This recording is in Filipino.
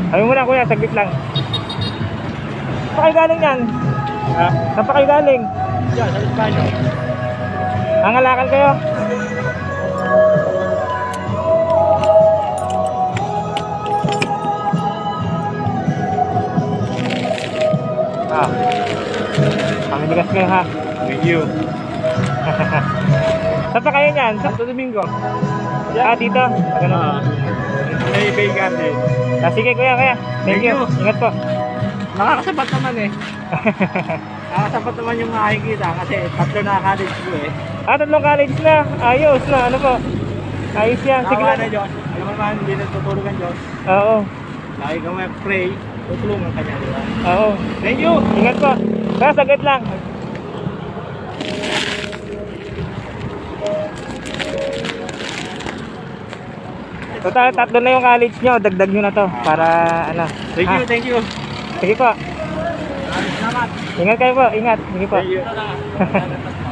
Sabi mo na kuya, saglit lang. Saan pa kayo galing yan? Ha? Saan pa kayo galing? Diyan, sa Espanya. Nangalakal kayo? Ah. Pangiligas kayo ha. Thank you. Saan pa kayo niyan? Santo Domingo. Ah, dito. Ganun. May Bay Garden. Ah, sige kuya, kaya. Thank you. Ingat po. Nakakasapat naman eh. Nakakasapat naman yung makikita kasi tatlo na college ko eh. Ah, 3 college na. Ayos na. Ano po? Ayos yan. Sige Sige na lang. Diyos. Alam mo naman, hindi natutulog ang Diyos. Oo. Lagi ka mag-pray, tutulungan ka niya, di ba? Oo. Thank you! Ingat po. Kaya saglit lang. Total, 3 na yung college nyo. Dagdag nyo na to. Para ano. Thank you, Ah, thank you. sige po. Salamat. Ingat kayo po. Ingat. Sige po. Thank you.